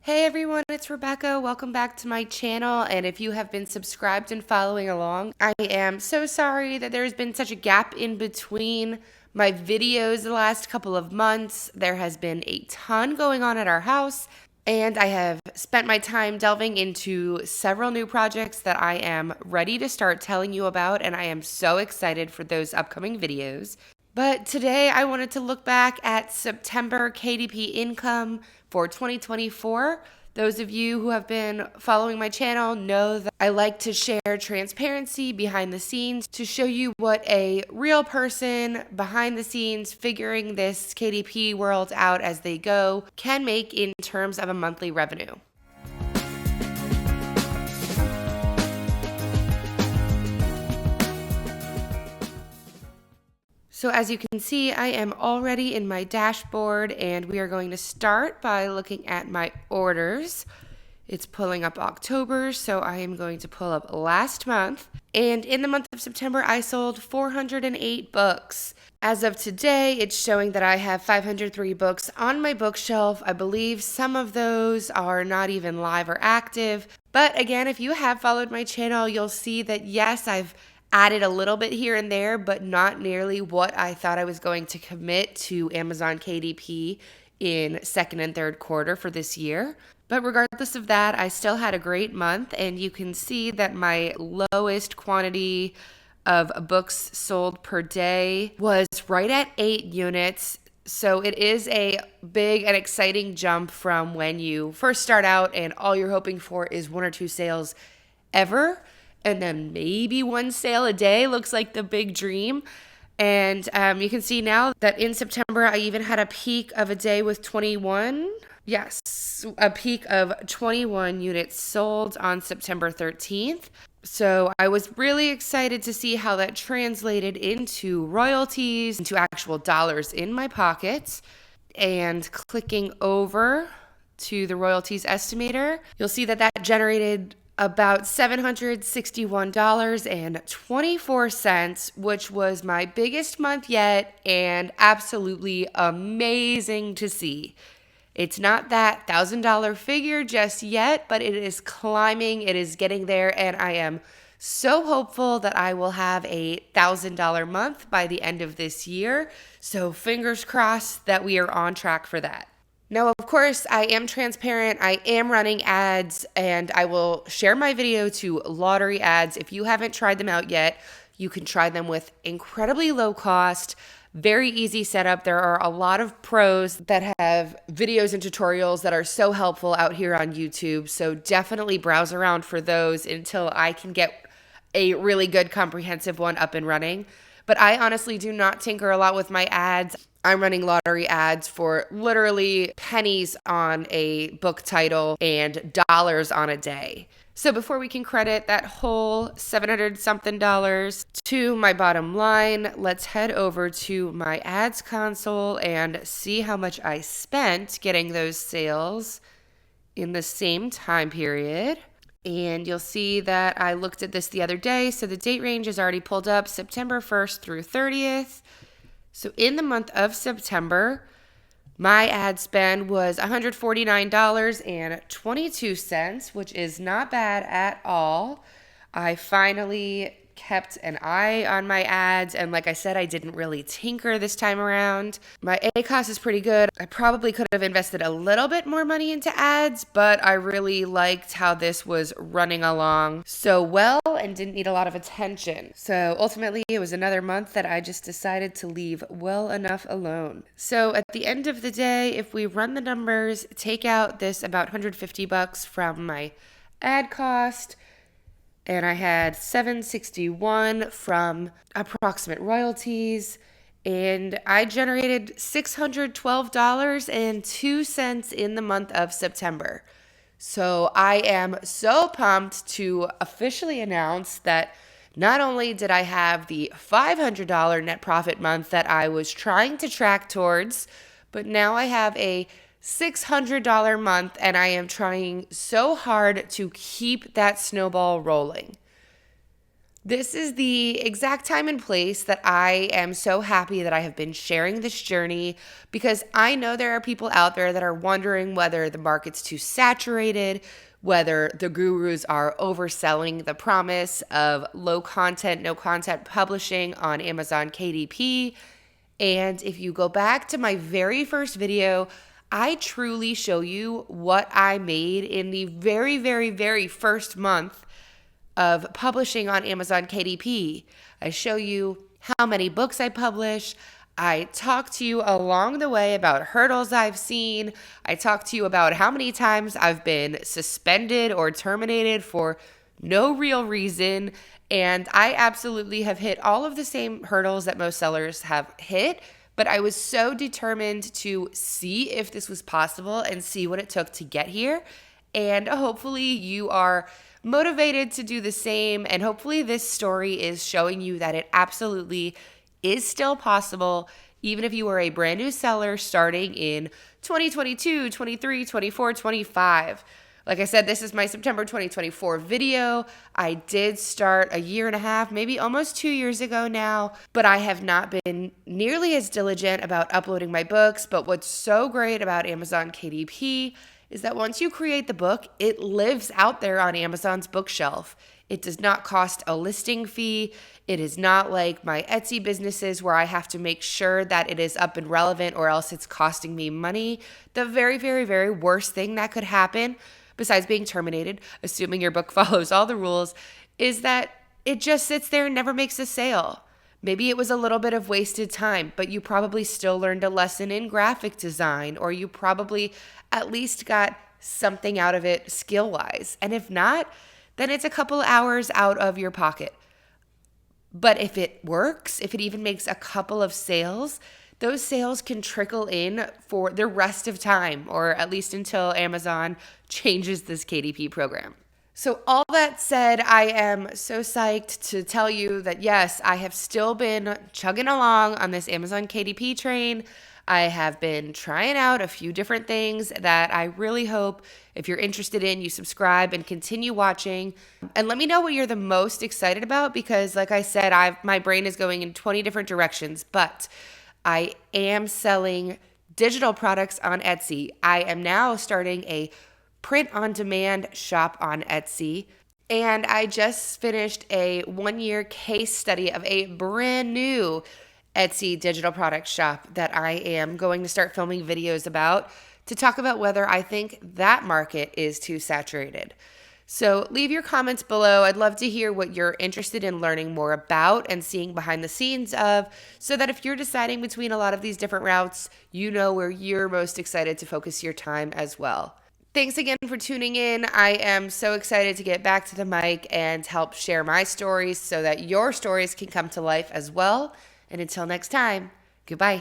Hey everyone, it's Rebecca. Welcome back to my channel. And if you have been subscribed and following along, I am so sorry that there's been such a gap in between my videos the last couple of months. There has been a ton going on at our house, and I have spent my time delving into several new projects that I am ready to start telling you about, and I am so excited for those upcoming videos. But today I wanted to look back at September KDP income for 2024. Those of you who have been following my channel know that I like to share transparency behind the scenes to show you what a real person behind the scenes figuring this KDP world out as they go can make in terms of a monthly revenue. So as you can see, I am already in my dashboard, and we are going to start by looking at my orders. It's pulling up October, so I am going to pull up last month. And in the month of September, I sold 408 books. As of today, it's showing that I have 503 books on my bookshelf. I believe some of those are not even live or active. But again, if you have followed my channel, you'll see that yes, I've added a little bit here and there, but not nearly what I thought I was going to commit to Amazon KDP in second and third quarter for this year. But regardless of that, I still had a great month, and you can see that my lowest quantity of books sold per day was right at 8 units. So it is a big and exciting jump from when you first start out and all you're hoping for is 1 or 2 sales ever. And then maybe 1 sale a day looks like the big dream. And you can see now that in September, I even had a peak of a day with 21. Yes, a peak of 21 units sold on September 13th. So I was really excited to see how that translated into royalties, into actual dollars in my pockets. And clicking over to the royalties estimator, you'll see that that generated about $761.24, which was my biggest month yet and absolutely amazing to see. It's not that $1,000 figure just yet, but it is climbing, it is getting there, and I am so hopeful that I will have a $1,000 month by the end of this year. So fingers crossed that we are on track for that. Now, of course, I am transparent. I am running ads, and I will share my video to lottery ads. If you haven't tried them out yet, you can try them with incredibly low cost, very easy setup. There are a lot of pros that have videos and tutorials that are so helpful out here on YouTube. So definitely browse around for those until I can get a really good comprehensive one up and running. But I honestly do not tinker a lot with my ads. I'm running lottery ads for literally pennies on a book title and dollars on a day. So before we can credit that whole $700 something to my bottom line, let's head over to my ads console and see how much I spent getting those sales in the same time period. And you'll see that I looked at this the other day. So the date range is already pulled up, September 1st through 30th. So in the month of September, my ad spend was $149.22, which is not bad at all. I finally kept an eye on my ads, and like I said, I didn't really tinker this time around. My ACOS is pretty good. I probably could have invested a little bit more money into ads, but I really liked how this was running along so well and didn't need a lot of attention. So ultimately, it was another month that I just decided to leave well enough alone. So at the end of the day, if we run the numbers, take out this about $150 from my ad cost, and I had $761 from approximate royalties, and I generated $612.02 in the month of September. So I am so pumped to officially announce that not only did I have the $500 net profit month that I was trying to track towards, but now I have a $600 month, and I am trying so hard to keep that snowball rolling. This is the exact time and place that I am so happy that I have been sharing this journey, because I know there are people out there that are wondering whether the market's too saturated, whether the gurus are overselling the promise of low content, no content publishing on Amazon KDP. And if you go back to my very first video, I truly show you what I made in the very, very, very first month of publishing on Amazon KDP. I show you how many books I publish. I talk to you along the way about hurdles I've seen. I talk to you about how many times I've been suspended or terminated for no real reason. And I absolutely have hit all of the same hurdles that most sellers have hit. But I was so determined to see if this was possible and see what it took to get here. And hopefully you are motivated to do the same. And hopefully this story is showing you that it absolutely is still possible, even if you are a brand new seller starting in 2022, 23, 24, 25. Like I said, this is my September 2024 video. I did start a year and a half, maybe almost 2 years ago now, but I have not been nearly as diligent about uploading my books. But what's so great about Amazon KDP is that once you create the book, it lives out there on Amazon's bookshelf. It does not cost a listing fee. It is not like my Etsy businesses where I have to make sure that it is up and relevant or else it's costing me money. The very, very, very worst thing that could happen, besides being terminated, assuming your book follows all the rules, is that it just sits there and never makes a sale. Maybe it was a little bit of wasted time, but you probably still learned a lesson in graphic design, or you probably at least got something out of it skill-wise. And if not, then it's a couple hours out of your pocket. But if it works, if it even makes a couple of sales, those sales can trickle in for the rest of time, or at least until Amazon changes this KDP program. So all that said, I am so psyched to tell you that yes, I have still been chugging along on this Amazon KDP train. I have been trying out a few different things that I really hope, if you're interested in, you subscribe and continue watching. And let me know what you're the most excited about, because like I said, my brain is going in 20 different directions, but I am selling digital products on Etsy. I am now starting a print-on-demand shop on Etsy. And I just finished a 1-year case study of a brand new Etsy digital product shop that I am going to start filming videos about to talk about whether I think that market is too saturated. So leave your comments below. I'd love to hear what you're interested in learning more about and seeing behind the scenes of, so that if you're deciding between a lot of these different routes, you know where you're most excited to focus your time as well. Thanks again for tuning in. I am so excited to get back to the mic and help share my stories so that your stories can come to life as well. And until next time, goodbye.